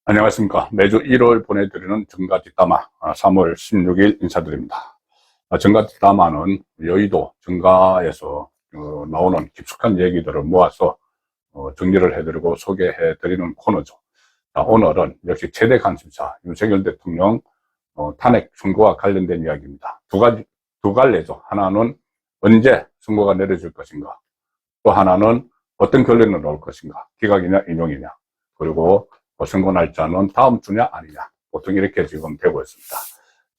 안녕하십니까. 매주 1월 보내드리는 정가 뒷담화 3월 16일 인사드립니다. 정가 뒷담화는 여의도 정가에서 나오는 깊숙한 얘기들을 모아서 정리를 해드리고 소개해드리는 코너죠. 오늘은 역시 최대 관심사 윤석열 대통령 탄핵 선고와 관련된 이야기입니다. 두 갈래죠. 하나는 언제 선고가 내려질 것인가, 또 하나는 어떤 결론이 나올 것인가, 기각이냐 인용이냐, 그리고 선고 날짜는 다음 주냐 아니냐, 보통 이렇게 지금 되고 있습니다.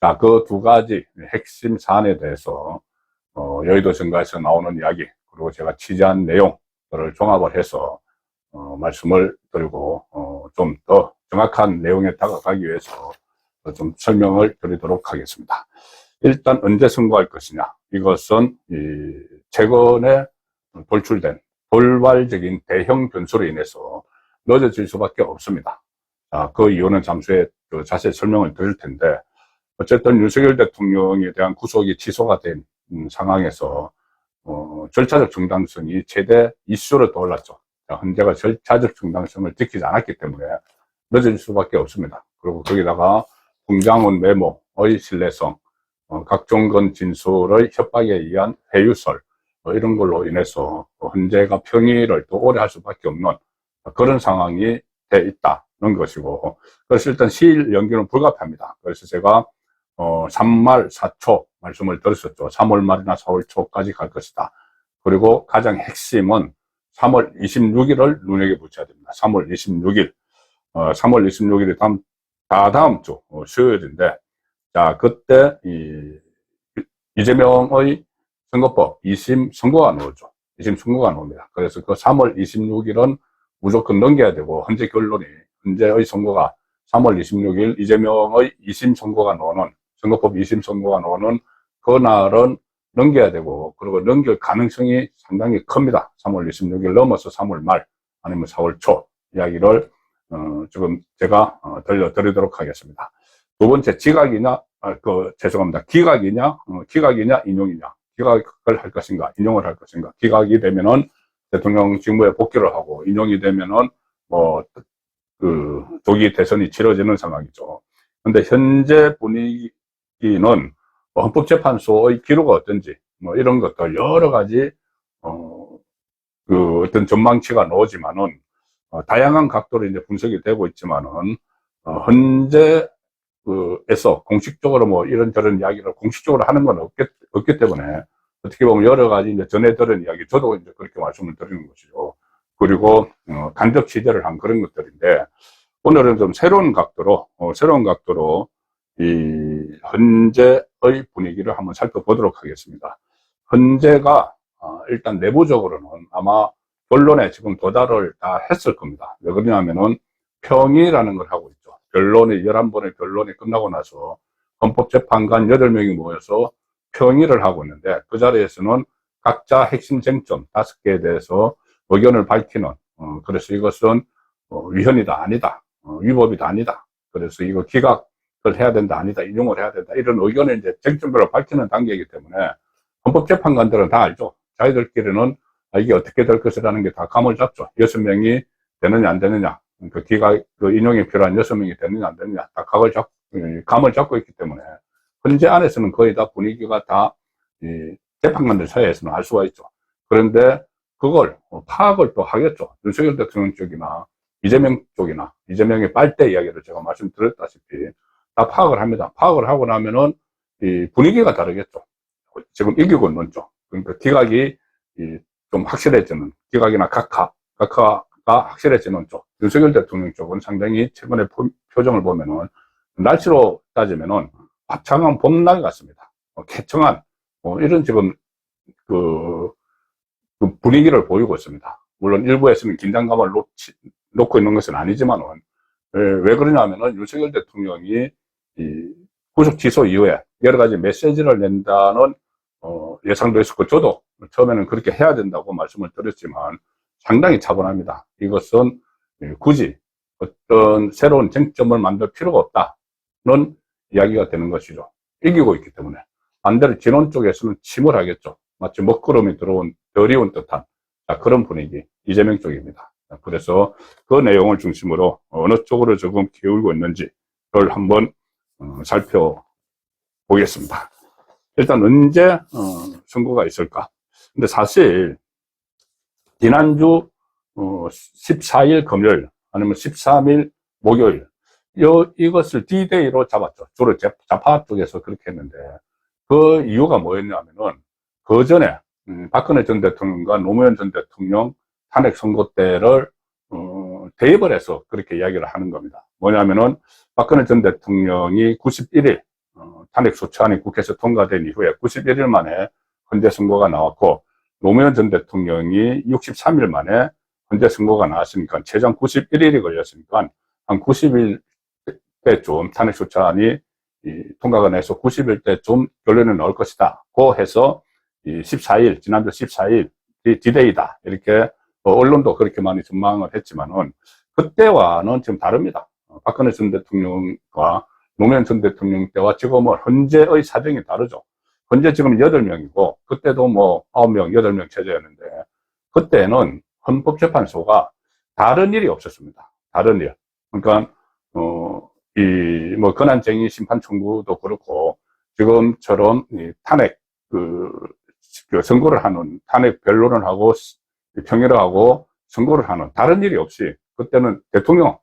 자, 그 두 가지 핵심 사안에 대해서 여의도 정가에서 나오는 이야기, 그리고 제가 취재한 내용들을 종합을 해서 말씀을 드리고 좀 더 정확한 내용에 다가가기 위해서 좀 설명을 드리도록 하겠습니다. 일단 언제 선고할 것이냐, 이것은 최근에 돌출된 돌발적인 대형 변수로 인해서 늦어질 수밖에 없습니다. 그 이유는 잠시 후에 자세히 설명을 드릴 텐데, 어쨌든 윤석열 대통령에 대한 구속이 취소가 된 상황에서 절차적 정당성이 최대 이슈로 떠올랐죠. 헌재가 절차적 정당성을 지키지 않았기 때문에 늦어질 수밖에 없습니다. 그리고 거기다가 공장원 메모의 신뢰성, 각종건 진술의 협박에 의한 회유설, 이런 걸로 인해서 헌재가 평의를 또 오래 할 수밖에 없는 그런 상황이 돼 있다는 것이고, 그래서 일단 시일 연기는 불가피합니다. 그래서 제가 3말 4초 말씀을 드렸었죠. 3월 말이나 4월 초까지 갈 것이다. 그리고 가장 핵심은 3월 26일을 눈여겨보셔야 됩니다. 3월 26일. 3월 26일이 다음 주 수요일인데, 자, 그때 이재명의 선거법 2심 선고가 나오죠. 2심 선고가 나옵니다. 그래서 그 3월 26일은 무조건 넘겨야 되고, 헌재의 선고가 3월 26일 이재명의 2심 선고가 나오는, 선거법 2심 선고가 나오는 그날은 넘겨야 되고, 그리고 넘길 가능성이 상당히 큽니다. 3월 26일 넘어서 3월 말 아니면 4월 초 이야기를 지금 제가 들려드리도록 하겠습니다. 두 번째, 기각이냐 인용이냐. 기각을 할 것인가 인용을 할 것인가. 기각이 되면은 대통령 직무에 복귀를 하고, 인용이 되면은 조기 대선이 치러지는 상황이죠. 근데 현재 분위기는 헌법재판소의 기로가 어떤지, 이런 것들 여러 가지 어떤 전망치가 나오지만은 다양한 각도로 이제 분석이 되고 있지만은 헌재에서 공식적으로 이런저런 이야기를 공식적으로 하는 건 없기 때문에, 어떻게 보면 여러 가지 이제 전해 들은 이야기, 저도 이제 그렇게 말씀을 드리는 것이죠. 그리고 간접 취재를 한 그런 것들인데, 오늘은 좀 새로운 각도로 이 헌재의 분위기를 한번 살펴보도록 하겠습니다. 헌재가 일단 내부적으로는 아마 결론에 지금 도달을 다 했을 겁니다. 왜 그러냐면은 평의라는 걸 하고 있죠. 11번의 결론이 끝나고 나서 헌법재판관 8명이 모여서 평의를 하고 있는데, 그 자리에서는 각자 핵심 쟁점 5개에 대해서 의견을 밝히는, 그래서 이것은 위헌이다 아니다, 위법이다 아니다, 그래서 이거 기각을 해야 된다 아니다, 인용을 해야 된다, 이런 의견을 이제 쟁점별로 밝히는 단계이기 때문에 헌법재판관들은 다 알죠. 자기들끼리는 이게 어떻게 될 것이라는 게 다 감을 잡죠. 6명이 되느냐 안 되느냐, 인용이 필요한 6명이 되느냐 안 되느냐, 다 감을 잡고 있기 때문에 헌재 안에서는 거의 다 분위기가 다 재판관들 사이에서는 알 수가 있죠. 그런데 그걸 파악을 또 하겠죠. 윤석열 대통령 쪽이나 이재명 쪽이나, 이재명의 빨대 이야기를 제가 말씀드렸다시피 다 파악을 합니다. 파악을 하고 나면은 이 분위기가 다르겠죠. 지금 이기고 있는 쪽, 그러니까 기각이 좀 확실해지는, 기각이나 각하가 확실해지는 쪽, 윤석열 대통령 쪽은 상당히 최근에 표정을 보면은 날씨로 따지면은 화창한 봄날 같습니다. 쾌청한 이런 지금 그 분위기를 보이고 있습니다. 물론 일부에서는 긴장감을 놓고 있는 것은 아니지만은, 왜 그러냐면은 윤석열 대통령이 구속 취소 이후에 여러 가지 메시지를 낸다는 예상도 있었고, 저도 처음에는 그렇게 해야 된다고 말씀을 드렸지만 상당히 차분합니다. 이것은 굳이 어떤 새로운 쟁점을 만들 필요가 없다는 이야기가 되는 것이죠. 이기고 있기 때문에. 반대로 진원 쪽에서는 침울하겠죠. 마치 먹구름이 들어온 덜 익은 듯한 그런 분위기, 이재명 쪽입니다. 그래서 그 내용을 중심으로 어느 쪽으로 조금 기울고 있는지 그걸 한번 살펴보겠습니다. 일단 언제 선거가 있을까? 근데 사실 지난주 14일 금요일 아니면 13일 목요일 이것을 D-Day로 잡았죠. 주로 좌파 쪽에서 그렇게 했는데 그 이유가 뭐였냐면은 그 전에 박근혜 전 대통령과 노무현 전 대통령 탄핵 선고 때를 대입을 해서 그렇게 이야기를 하는 겁니다. 뭐냐면은 박근혜 전 대통령이 91일 탄핵 소추안이 국회에서 통과된 이후에 91일 만에 헌재 선고가 나왔고 노무현 전 대통령이 63일 만에 헌재 선고가 나왔으니까 최장 91일이 걸렸으니까 한 90일 때쯤 탄핵 소추안이 통과가 돼서 90일 때쯤 결론이 나올 것이다. 고 해서 14일, 지난주 14일 D-Day다. 이렇게 언론도 그렇게 많이 전망을 했지만은 그때와는 지금 다릅니다. 박근혜 전 대통령과 노무현 전 대통령 때와 지금은 현재의 사정이 다르죠. 현재 지금 8명이고 그때도 뭐 9명, 8명 체제였는데 그때는 헌법재판소가 다른 일이 없었습니다. 다른 일. 그러니까 뭐 권한쟁의 심판 청구도 그렇고 지금처럼 탄핵 그 선고를 하는 탄핵 변론을 하고 평의를 하고 선고를 하는 다른 일이 없이 그때는 대통령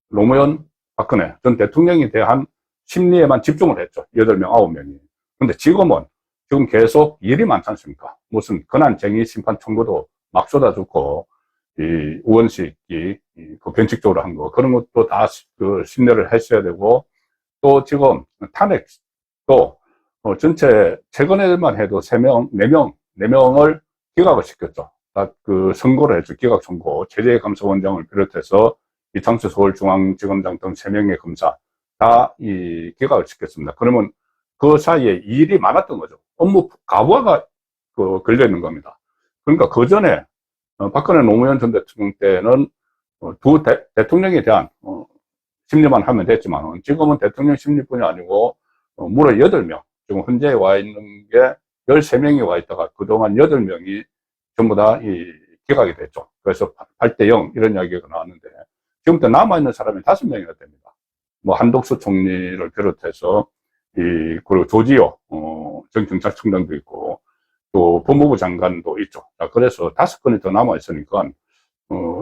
노무현 박근혜 전 대통령에 대한 심리에만 집중을 했죠. 8명, 9명이. 근데 지금은 지금 계속 일이 많지 않습니까? 무슨 권한쟁의 심판 청구도 막 쏟아졌고 이 의원식이 그 변칙적으로 한 거 그런 것도 다 그 심려를 했어야 되고 또 지금 탄핵도 전체 최근에만 해도 3명, 4명을 기각을 시켰죠. 다 그 선고를 했죠. 기각 선고. 제재감사원장을 비롯해서 이창수 서울중앙지검장 등 3명의 검사 다 이 기각을 시켰습니다. 그러면 그 사이에 일이 많았던 거죠. 업무 과부하가 걸려 있는 겁니다. 그러니까 그 전에 박근혜 노무현 전 대통령 때는 두 대통령에 대한 심리만 하면 됐지만 지금은 대통령 심리뿐이 아니고 무려 8명 지금 현재에 와 있는 게 13명이 와 있다가 그동안 8명이 전부 다 기각이 됐죠. 그래서 8대0 이런 이야기가 나왔는데 지금부터 남아있는 사람이 5명이나 됩니다. 뭐 한독수 총리를 비롯해서 그리고 조지호 전 경찰청장도 있고 또 법무부 장관도 있죠. 그래서 5건이 더 남아있으니까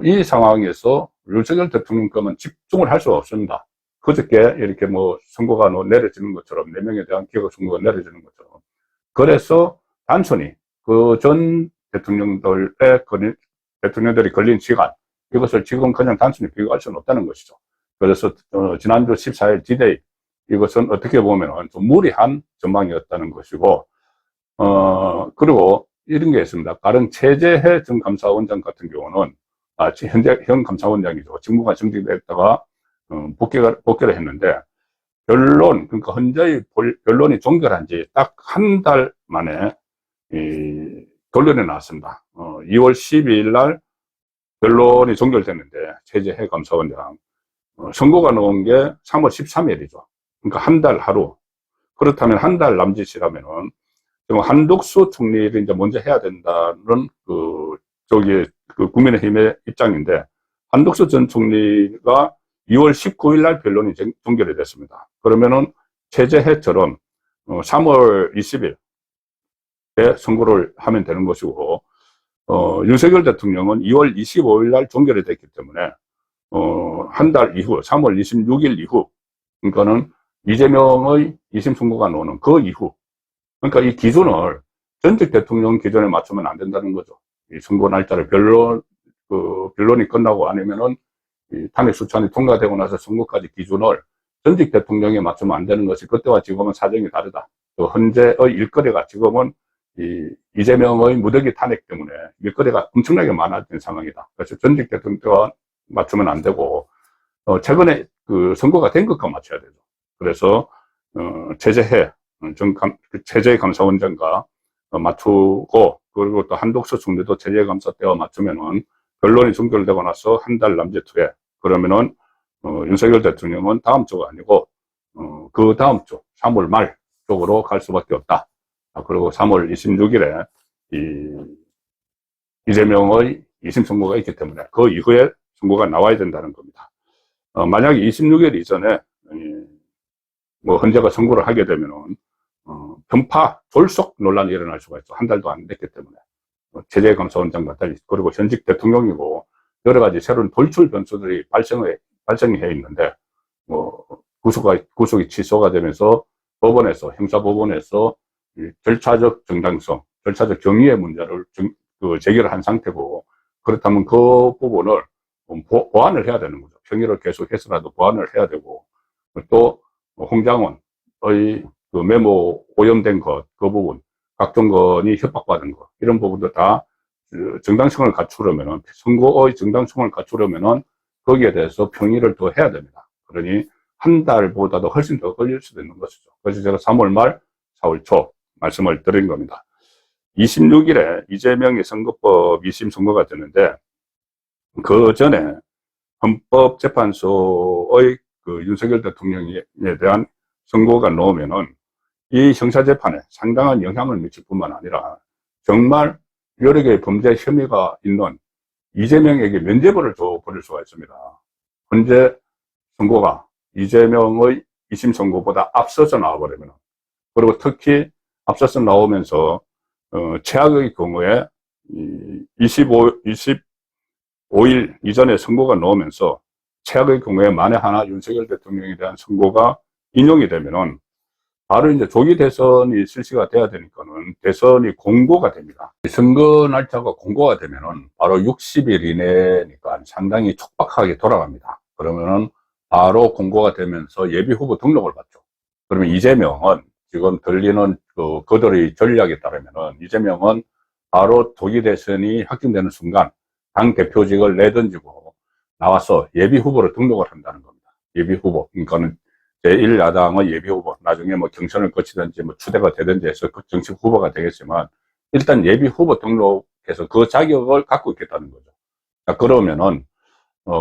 이 상황에서 윤석열 대통령 거면 집중을 할 수가 없습니다. 그저께 이렇게 뭐 선고가 내려지는 것처럼 4명에 대한 기각 선고가 내려지는 것처럼 그래서 단순히 그 전 대통령들이 걸린 시간 이것을 지금 그냥 단순히 비교할 수는 없다는 것이죠. 그래서 지난주 14일 D-Day 이것은 어떻게 보면 좀 무리한 전망이었다는 것이고 그리고 이런 게 있습니다. 다른 최재해 전 감사원장 같은 경우는 현 감사원장이죠. 직무가 정지됐다가 복귀를 했는데 그러니까 현재의 변론이 종결한 지 딱 한 달 만에 결론이 나왔습니다. 2월 12일 날 변론이 종결됐는데 최재해 감사원장 선고가 나온 게 3월 13일이죠. 그러니까 한 달 하루. 그렇다면 한 달 남짓이라면은 한독수 총리를 이제 먼저 해야 된다는 그 국민의힘의 입장인데 한독수 전 총리가 2월 19일 날 변론이 종결이 됐습니다. 그러면은 최재해처럼 3월 20일에 선고를 하면 되는 것이고 윤석열 대통령은 2월 25일 날 종결이 됐기 때문에 한 달 이후 3월 26일 이후 그러니까는 이재명의 2심 선고가 나오는 그 이후 그러니까 이 기준을 전직 대통령 기준에 맞추면 안 된다는 거죠. 이 선고 날짜를 변론이 끝나고 아니면은 탄핵 소추안이 통과되고 나서 선고까지 기준을 전직 대통령에 맞추면 안 되는 것이 그때와 지금은 사정이 다르다. 또 현재의 일거리가 지금은 이재명의 무더기 탄핵 때문에 일거리가 엄청나게 많아진 상황이다. 그래서 전직 대통령과 맞추면 안 되고 최근에 그 선고가 된 것과 맞춰야 되죠. 그래서 최재해 감사원장과 맞추고 그리고 또 한독수 총리도 최재해 감사 때와 맞추면은 변론이 종결되고 나서 한 달 남짓 후에 그러면은 윤석열 대통령은 다음 주가 아니고 그 다음 주 3월 말 쪽으로 갈 수밖에 없다. 그리고 3월 26일에 이재명의 2심 선고가 있기 때문에 그 이후에 선고가 나와야 된다는 겁니다. 만약에 26일 이전에 뭐 헌재가 선고를 하게 되면은 편파 졸속 논란이 일어날 수가 있어. 한 달도 안 됐기 때문에. 제재감사원장과 달리, 그리고 현직 대통령이고 여러 가지 새로운 돌출 변수들이 발생이 해 있는데, 뭐 구속이 취소가 되면서 법원에서, 형사법원에서 절차적 정당성, 절차적 경위의 문제를 제기를 한 상태고, 그렇다면 그 부분을 보완을 해야 되는 거죠. 평의를 계속해서라도 보완을 해야 되고, 또 홍장원의 그 메모 오염된 것, 그 부분, 각종건이 협박받은 것, 이런 부분도 다 정당성을 갖추려면은, 선거의 정당성을 갖추려면은 거기에 대해서 평의를 더 해야 됩니다. 그러니 한 달보다도 훨씬 더 걸릴 수도 있는 것이죠. 그래서 제가 3월 말, 4월 초 말씀을 드린 겁니다. 26일에 이재명의 선거법 2심 선고가 되는데, 그 전에 헌법재판소의 그 윤석열 대통령에 대한 선고가 나오면은 이 형사재판에 상당한 영향을 미칠 뿐만 아니라 정말 여러 개의 범죄 혐의가 있는 이재명에게 면죄부를 줘버릴 수가 있습니다. 현재 선고가 이재명의 2심 선고보다 앞서서 나와버리면, 그리고 특히 앞서서 나오면서 최악의 경우에 25일 이전에 선고가 나오면서 최악의 경우에 만에 하나 윤석열 대통령에 대한 선고가 인용이 되면은 바로 이제 조기 대선이 실시가 돼야 되니까는 대선이 공고가 됩니다. 선거 날짜가 공고가 되면은 바로 60일 이내니까 상당히 촉박하게 돌아갑니다. 그러면은 바로 공고가 되면서 예비 후보 등록을 받죠. 그러면 이재명은 지금 들리는 그들의 전략에 따르면은 이재명은 바로 조기 대선이 확정되는 순간 당 대표직을 내던지고 나와서 예비 후보로 등록을 한다는 겁니다. 예비 후보. 그러니까는 제1야당의 예비 후보, 나중에 뭐 경선을 거치든지 뭐 추대가 되든지 해서 그 정식 후보가 되겠지만, 일단 예비 후보 등록해서 그 자격을 갖고 있겠다는 거죠. 그러면은,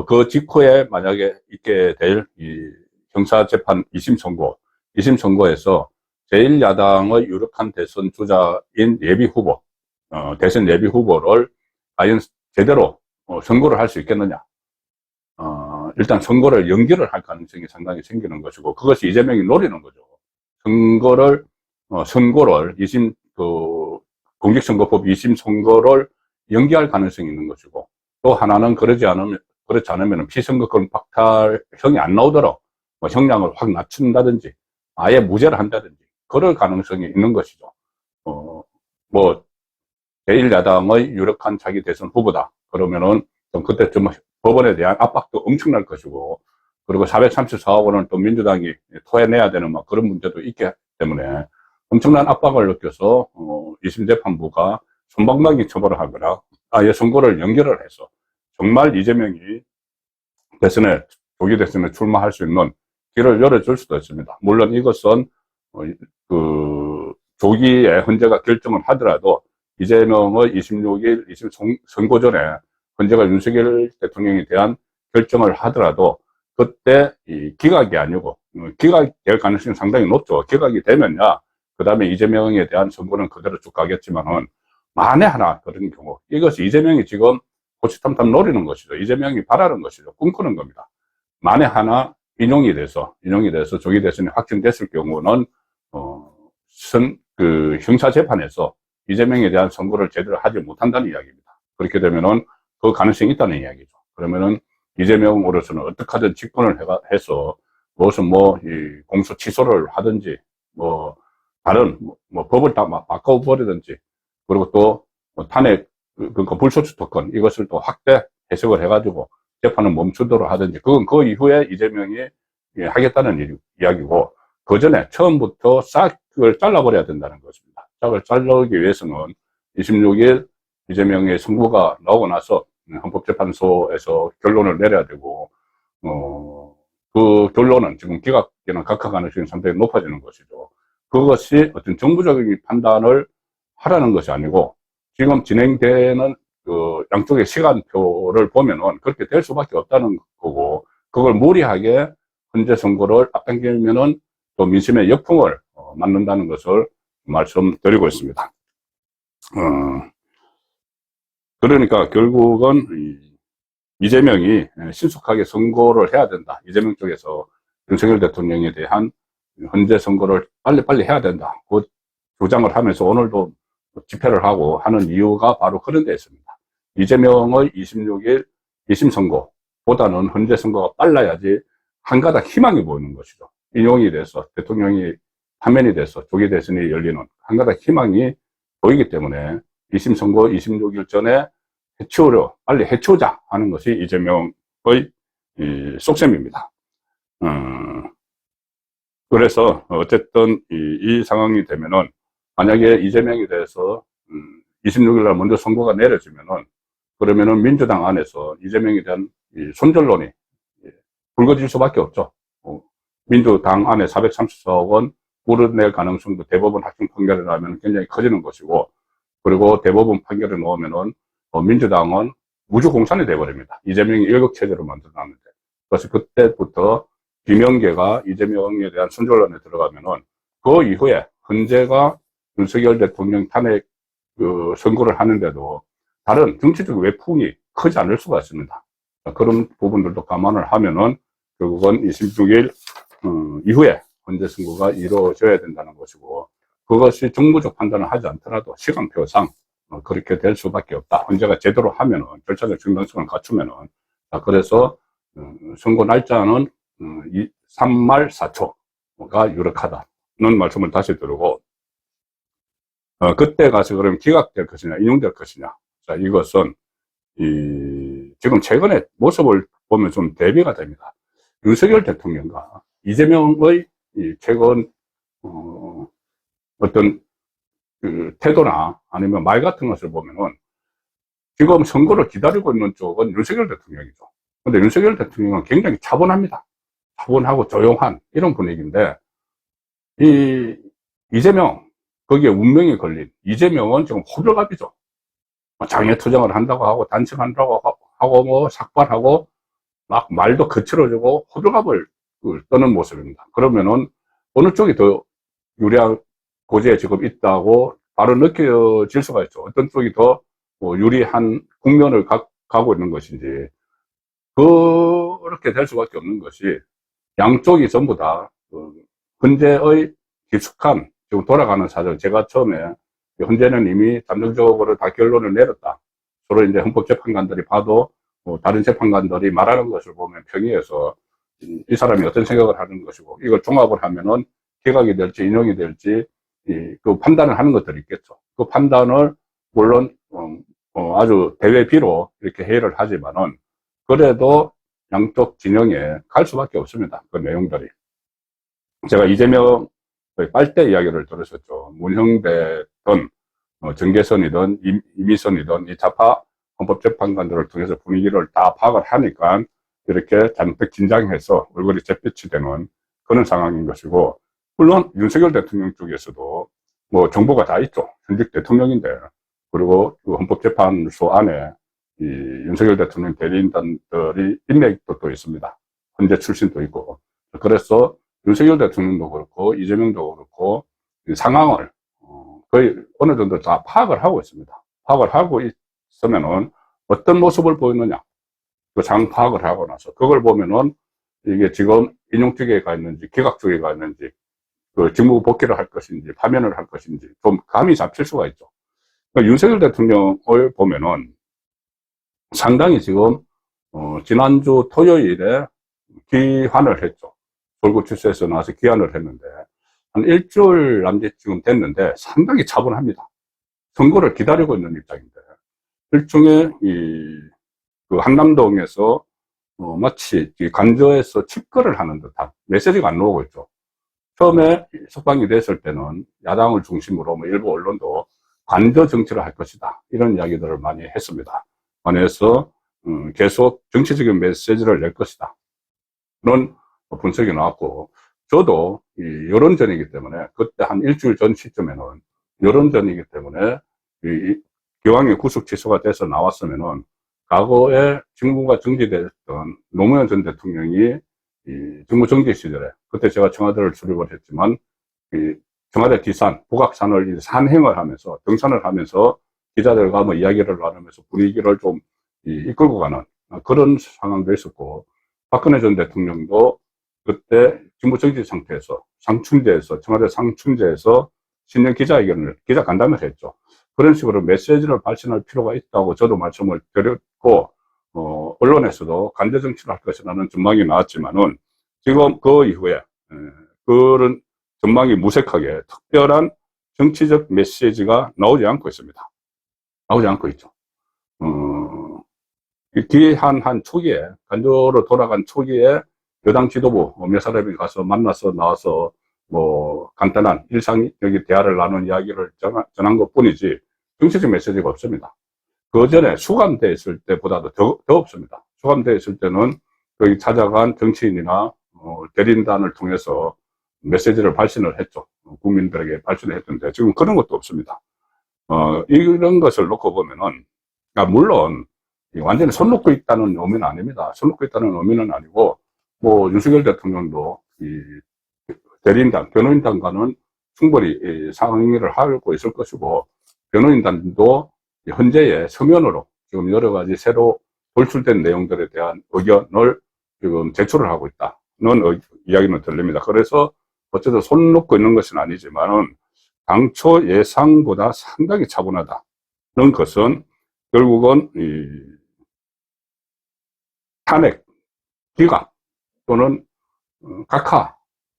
그 직후에 만약에 있게 될 이 형사재판 2심 선고에서 제1야당의 유력한 대선 주자인 예비 후보, 대선 예비 후보를 과연 제대로 선고를 할 수 있겠느냐. 일단 선고를 연기를 할 가능성이 상당히 생기는 것이고, 그것이 이재명이 노리는 거죠. 선고를 2심, 공직선거법 2심 선고를 연기할 가능성이 있는 것이고, 또 하나는 그렇지 않으면 피선거권 박탈형이 안 나오도록 뭐 형량을 확 낮춘다든지, 아예 무죄를 한다든지, 그럴 가능성이 있는 것이죠. 뭐, 제1야당의 유력한 차기 대선 후보다. 그러면은, 그때쯤 법원에 대한 압박도 엄청날 것이고, 그리고 434억 원은 또 민주당이 토해내야 되는 막 그런 문제도 있기 때문에 엄청난 압박을 느껴서 2심 재판부가 솜방망이 처벌을 하거나 아예 선고를 연결을 해서 정말 이재명이 조기 대선에 출마할 수 있는 길을 열어줄 수도 있습니다. 물론 이것은 조기에 헌재가 결정을 하더라도 이재명의 26일 2심 선고 전에 헌재가 윤석열 대통령에 대한 결정을 하더라도 그때 기각이 아니고, 기각될 가능성이 상당히 높죠. 기각이 되면야 그 다음에 이재명에 대한 선고는 그대로 쭉 가겠지만은, 만에 하나 그런 경우, 이것이 이재명이 지금 호시탐탐 노리는 것이죠. 이재명이 바라는 것이죠. 꿈꾸는 겁니다. 만에 하나 인용이 돼서 조기 대선이 확정됐을 경우는 형사재판에서 이재명에 대한 선고를 제대로 하지 못한다는 이야기입니다. 그렇게 되면은 그 가능성이 있다는 이야기죠. 그러면은 이재명으로서는 어떻게 하든 직권을 해서 무슨 이 공소 취소를 하든지 다른 법을 다 바꿔버리든지, 그리고 또 탄핵, 그러니까 불소추 특권 이것을 또 확대 해석을 해가지고 재판을 멈추도록 하든지, 그건 그 이후에 이재명이 하겠다는 이야기고, 그 전에 처음부터 싹을 잘라버려야 된다는 것입니다. 싹을 자르기 위해서는 26일 이재명의 선고가 나오고 나서 헌법재판소에서 결론을 내려야 되고, 그 결론은 지금 기각되는 각하 가능성이 상당히 높아지는 것이죠. 그것이 어떤 정부적인 판단을 하라는 것이 아니고, 지금 진행되는 양쪽의 시간표를 보면은 그렇게 될 수밖에 없다는 거고, 그걸 무리하게 헌재 선고를 앞당기면은 또 민심의 역풍을 맞는다는 것을 말씀드리고 있습니다. 그러니까 결국은 이재명이 신속하게 선고를 해야 된다. 이재명 쪽에서 윤석열 대통령에 대한 헌재 선고를 빨리빨리 해야 된다. 그 주장을 하면서 오늘도 집회를 하고 하는 이유가 바로 그런 데 있습니다. 이재명의 26일 2심 선고보다는 헌재 선고가 빨라야지 한가닥 희망이 보이는 것이죠. 인용이 돼서 대통령이 파면이 돼서 조기 대선이 열리는 한가닥 희망이 보이기 때문에 2심 선고 26일 전에 빨리 해치우자 하는 것이 이재명의 속셈입니다. 그래서 어쨌든 이 상황이 되면은 만약에 이재명에 대해서 26일 날 먼저 선고가 내려지면은 그러면은 민주당 안에서 이재명에 대한 손절론이 불거질 수밖에 없죠. 민주당 안에 434억 원 물어낼 가능성도 대법원 확정 판결을 하면 굉장히 커지는 것이고, 그리고 대법원 판결을 넣으면은 민주당은 무주공산이 돼버립니다. 이재명이 일극체제로 만들어놨는데. 그래서 그때부터 비명계가 이재명에 대한 손절론에 들어가면은 그 이후에 헌재가 윤석열 대통령 탄핵 선고를 하는데도 다른 정치적 외풍이 크지 않을 수가 있습니다. 그런 부분들도 감안을 하면은 결국은 26일 이후에 헌재 선고가 이루어져야 된다는 것이고, 그것이 정부적 판단을 하지 않더라도 시간표상 그렇게 될 수밖에 없다. 헌재가 제대로 하면은 절차적 정당성을 갖추면은. 그래서 선고 날짜는 3말 4초가 유력하다는 말씀을 다시 드리고, 그때 가서 그럼 기각될 것이냐 인용될 것이냐. 자, 이것은 지금 최근의 모습을 보면 좀 대비가 됩니다. 윤석열 대통령과 이재명의 최근 어떤 태도나 아니면 말 같은 것을 보면은 지금 선거를 기다리고 있는 쪽은 윤석열 대통령이죠. 근데 윤석열 대통령은 굉장히 차분합니다. 차분하고 조용한 이런 분위기인데, 이재명, 거기에 운명이 걸린 이재명은 지금 호들갑이죠. 장애 투쟁을 한다고 하고 단식한다고 하고 뭐 삭발하고 막 말도 거칠어지고 호들갑을 떠는 모습입니다. 그러면은 어느 쪽이 더 유리한 고지에 지금 있다고 바로 느껴질 수가 있죠. 어떤 쪽이 더 유리한 국면을 가고 있는 것인지. 그렇게 될 수밖에 없는 것이 양쪽이 전부 다 헌재의 깊숙한 지금 돌아가는 사정, 제가 처음에 헌재는 이미 잠정적으로 다 결론을 내렸다. 서로 이제 헌법재판관들이 봐도 다른 재판관들이 말하는 것을 보면 평의해서 이 사람이 어떤 생각을 하는 것이고, 이걸 종합을 하면은 기각이 될지 인용이 될지 그 판단을 하는 것들이 있겠죠. 그 판단을 물론 아주 대외비로 이렇게 회의를 하지만은 그래도 양쪽 진영에 갈 수밖에 없습니다. 그 내용들이. 제가 이재명 빨대 이야기를 들었었죠. 문형배든 정계선이든 이미선이든 이 좌파 헌법재판관들을 통해서 분위기를 다 파악을 하니까 이렇게 잔뜩 긴장해서 얼굴이 잿빛이 되는 그런 상황인 것이고, 물론 윤석열 대통령 쪽에서도 뭐 정보가 다 있죠. 현직 대통령인데. 그리고 그 헌법재판소 안에 이 윤석열 대통령 대리인단들이 인맥도 또 있습니다. 헌재 출신도 있고. 그래서 윤석열 대통령도 그렇고 이재명도 그렇고 이 상황을 거의 어느 정도 다 파악을 하고 있습니다. 파악을 하고 있으면은 어떤 모습을 보이느냐, 그 상황 파악을 하고 나서 그걸 보면은 이게 지금 인용 쪽에 가 있는지 기각 쪽에 가 있는지, 그 직무 복귀를 할 것인지 파면을 할 것인지 좀 감이 잡힐 수가 있죠. 그러니까 윤석열 대통령을 보면은 상당히 지금 지난주 토요일에 귀환을 했죠. 서울구치소에서 나와서 귀환을 했는데 한 일주일 남짓 지금 됐는데 상당히 차분합니다. 선거를 기다리고 있는 입장인데, 일종의 그 한남동에서 마치 관저에서 칩거를 하는 듯한 메시지가 안 나오고 있죠. 처음에 석방이 됐을 때는 야당을 중심으로 뭐 일부 언론도 관저 정치를 할 것이다, 이런 이야기들을 많이 했습니다. 관해서 계속 정치적인 메시지를 낼 것이다, 그런 분석이 나왔고, 저도 이 여론전이기 때문에 그때 한 일주일 전 시점에는 여론전이기 때문에 기왕에 구속 취소가 돼서 나왔으면은 과거에 직무가 정지됐던 노무현 전 대통령이 이 직무 정지 시절에, 그때 제가 청와대를 출입을 했지만 청와대 뒷산 북악산을 산행을 하면서 등산을 하면서 기자들과 뭐 이야기를 나누면서 분위기를 좀 이끌고 가는 그런 상황도 있었고, 박근혜 전 대통령도 그때 정부 정지 상태에서 상춘제에서, 청와대 상춘제에서 신년 기자 간담회를 했죠. 그런 식으로 메시지를 발신할 필요가 있다고 저도 말씀을 드렸고, 언론에서도 간대 정치를 할 것이라는 전망이 나왔지만은, 지금 그 이후에, 그런 전망이 무색하게 특별한 정치적 메시지가 나오지 않고 있습니다. 나오지 않고 있죠. 기한 초기에, 간조로 돌아간 초기에 여당 지도부 몇 사람이 가서 만나서 나와서 뭐 간단한 일상적인 대화를 나눈 이야기를 전한 것 뿐이지 정치적 메시지가 없습니다. 그 전에 수감돼 있을 때보다도 더 없습니다. 수감돼 있을 때는 거기 찾아간 정치인이나 대리인단을 통해서 메시지를 발신을 했죠. 국민들에게 발신을 했던데 지금 그런 것도 없습니다. 이런 것을 놓고 보면은, 물론 완전히 손 놓고 있다는 의미는 아닙니다. 손 놓고 있다는 의미는 아니고, 뭐 윤석열 대통령도 이 대리인단, 변호인단과는 충분히 상의를 하고 있을 것이고, 변호인단도 현재의 서면으로 지금 여러 가지 새로 돌출된 내용들에 대한 의견을 지금 제출을 하고 있다는 이야기는 들립니다. 그래서 어쨌든 손 놓고 있는 것은 아니지만은 당초 예상보다 상당히 차분하다는 것은 결국은 탄핵, 기각 또는 각하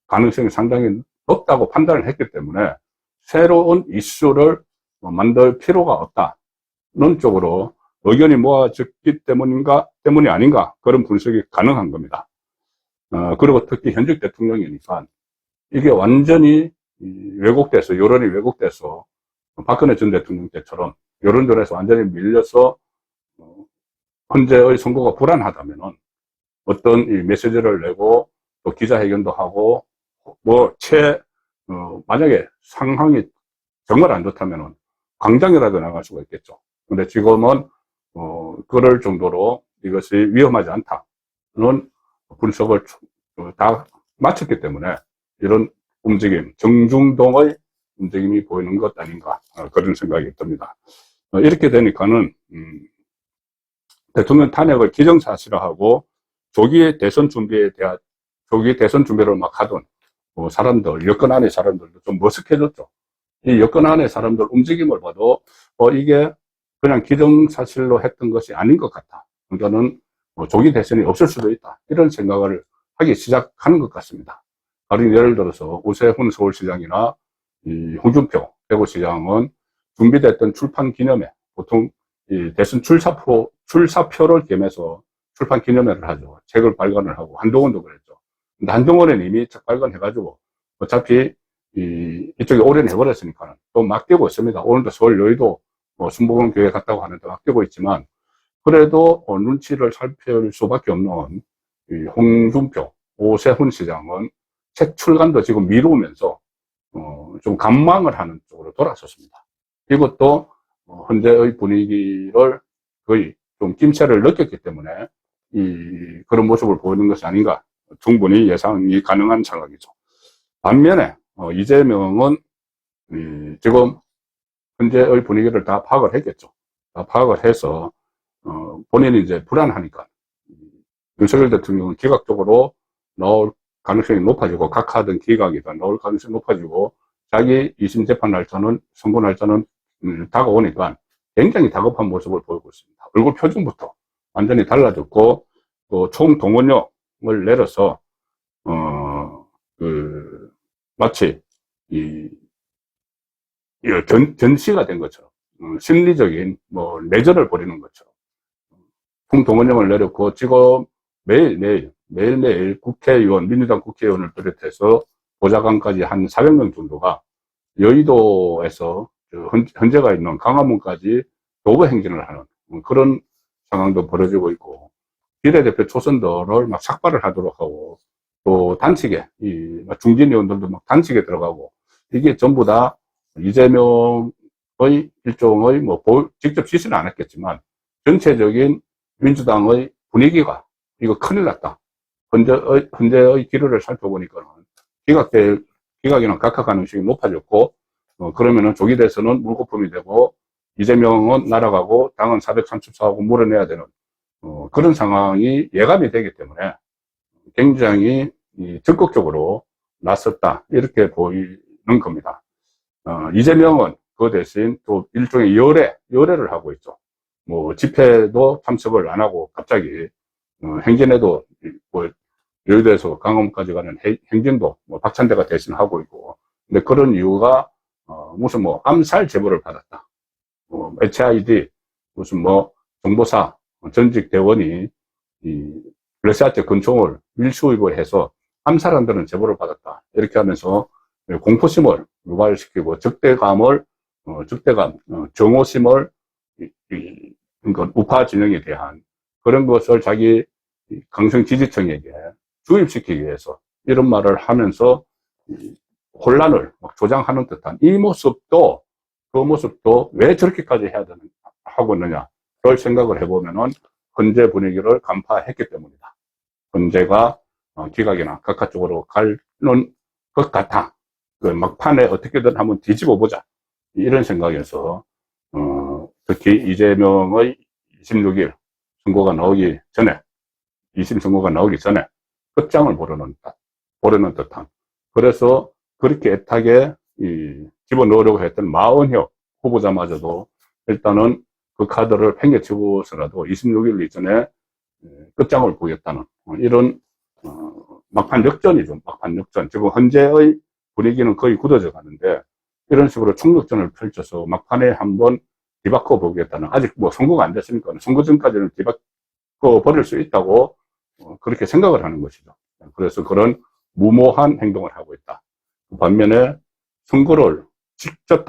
가능성이 상당히 높다고 판단을 했기 때문에 새로운 이슈를 만들 필요가 없다는 쪽으로 의견이 모아졌기 때문이 아닌가, 그런 분석이 가능한 겁니다. 그리고 특히 현직 대통령이니까 이게 완전히 왜곡돼서, 여론이 왜곡돼서 박근혜 전 대통령 때처럼 여론전에서 완전히 밀려서 현재의 선거가 불안하다면은 어떤 이 메시지를 내고 또 기자회견도 하고 만약에 상황이 정말 안 좋다면은 광장이라도 나갈 수가 있겠죠. 근데 지금은 그럴 정도로 이것이 위험하지 않다는 분석을 다 마쳤기 때문에 이런 움직임, 정중동의 움직임이 보이는 것 아닌가, 그런 생각이 듭니다. 이렇게 되니까는 대통령 탄핵을 기정사실화하고 조기 대선 준비를 막 하던 사람들, 여권 안의 사람들도 좀 머쓱해졌죠. 이 여권 안의 사람들 움직임을 봐도 이게 그냥 기정사실로 했던 것이 아닌 것 같다. 그러니까는 조기 대선이 없을 수도 있다, 이런 생각을 하기 시작하는 것 같습니다. 예를 들어서 오세훈 서울시장이나 이 홍준표 대구시장은 준비됐던 출판 기념회, 보통 이 대선 출사표를 겸해서 출판 기념회를 하죠. 책을 발간을 하고, 한동훈도 그랬죠. 근데 한동훈은 이미 책 발간해가지고 어차피 이쪽에 오래는 해버렸으니까 또 맡기고 있습니다. 오늘도 서울 여의도 순복음 교회 갔다고 하는데 맡기고 있지만, 그래도 눈치를 살필 수밖에 없는 이 홍준표, 오세훈 시장은 책 출간도 지금 미루면서 좀 관망을 하는 쪽으로 돌아섰습니다. 이것도 현재의 분위기를 거의 좀 김체를 느꼈기 때문에 그런 모습을 보이는 것이 아닌가, 충분히 예상이 가능한 상황이죠. 반면에 이재명은 지금 현재의 분위기를 다 파악을 했겠죠. 다 파악을 해서 본인이 이제 불안하니까 윤석열 대통령은 기각적으로 나올 가능성이 높아지고, 각하든 기각이든 나올 가능성이 높아지고, 자기 2심 재판 날짜는, 선고 날짜는 다가오니까 굉장히 다급한 모습을 보이고 있습니다. 얼굴 표정부터 완전히 달라졌고, 또 총동원령을 내려서 마치 전시가 된 것처럼, 심리적인 내전을 벌이는 것처럼 총동원령을 내렸고, 지금 매일매일 국회의원, 민주당 국회의원을 비롯해서 보좌관까지 한 400명 정도가 여의도에서 현재가 있는 강화문까지 도보 행진을 하는 그런 상황도 벌어지고 있고, 비례대표 초선들을 막 삭발을 하도록 하고, 또 단식에, 중진 의원들도 막 단식에 들어가고, 이게 전부 다 이재명의 일종의 직접 지시는 안 했겠지만 전체적인 민주당의 분위기가 이거 큰일 났다, 현재의 기류를 살펴보니까는 기각이나 각하 가능성이 높아졌고, 그러면은 조기 대선은 물거품이 되고, 이재명은 날아가고, 당은 434하고 물어내야 되는 그런 상황이 예감이 되기 때문에 굉장히 적극적으로 나섰다, 이렇게 보이는 겁니다. 이재명은 그 대신 또 일종의 열애를 하고 있죠. 뭐 집회도 참석을 안 하고 갑자기 행진에도 뭐 여의도에서 강원까지 가는 행진도 뭐 박찬대가 대신 하고 있고, 근데 그런 이유가 무슨 뭐 암살 제보를 받았다, HID 무슨 뭐 정보사 전직 대원이 이 러시아제 권총을 밀수입을 해서 암살한다는 제보를 받았다, 이렇게 하면서 공포심을 유발시키고 적대감, 정오심을 그러니까 우파 진영에 대한 그런 것을 자기 강성 지지층에게 주입시키기 위해서 이런 말을 하면서 혼란을 막 조장하는 듯한 이 모습도, 그 모습도 왜 저렇게까지 하고 있느냐, 그걸 생각을 해보면은 헌재 분위기를 간파했기 때문이다. 헌재가 기각이나 각하 쪽으로 가는 것 같아. 그 막판에 어떻게든 한번 뒤집어 보자, 이런 생각에서 특히 이재명의 26일 선거가 나오기 전에, 2심 선거가 나오기 전에 끝장을 보려는 듯한, 그래서 그렇게 애타게 집어넣으려고 했던 마은혁 후보자마저도 일단은 그 카드를 팽개치고서라도 26일 이전에 끝장을 보겠다는 이런 막판 역전이죠. 막판 역전. 지금 현재의 분위기는 거의 굳어져 가는데, 이런 식으로 총력전을 펼쳐서 막판에 한번 뒤바꿔 보겠다는, 아직 뭐 선거가 안 됐으니까 선거 전까지는 뒤바꿔 버릴 수 있다고 그렇게 생각을 하는 것이죠. 그래서 그런 무모한 행동을 하고 있다. 반면에 선거를 직접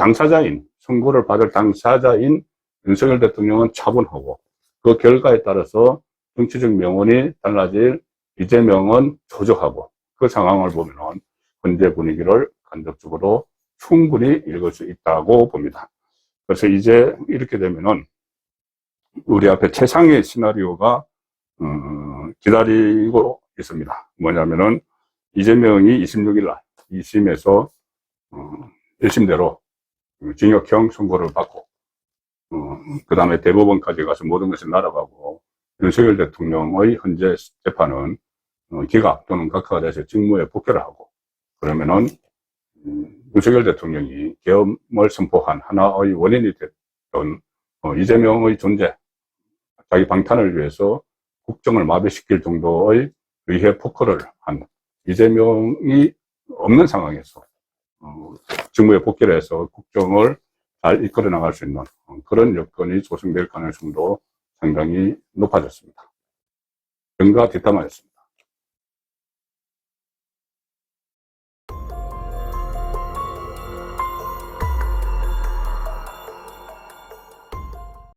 선거를 받을 당사자인 윤석열 대통령은 차분하고, 그 결과에 따라서 정치적 명운이 달라질 이재명은 조정하고, 그 상황을 보면 현재 분위기를 간접적으로 충분히 읽을 수 있다고 봅니다. 그래서 이제 이렇게 되면은 우리 앞에 최상의 시나리오가 기다리고 있습니다. 뭐냐면은 이재명이 26일 날 2심에서 1심대로 징역형 선고를 받고, 그 다음에 대법원까지 가서 모든 것이 날아가고, 윤석열 대통령의 현재 재판은 기각 또는 각하가 돼서 직무에 복귀를 하고, 그러면은 윤석열 대통령이 계엄을 선포한 하나의 원인이 됐던 이재명의 존재, 자기 방탄을 위해서 국정을 마비시킬 정도의 의회 포커를 한 이재명이 없는 상황에서 직무에 복귀를 해서 국정을 잘 이끌어 나갈 수 있는 그런 여건이 조성될 가능성도 상당히 높아졌습니다. 정가 뒷담화였습니다.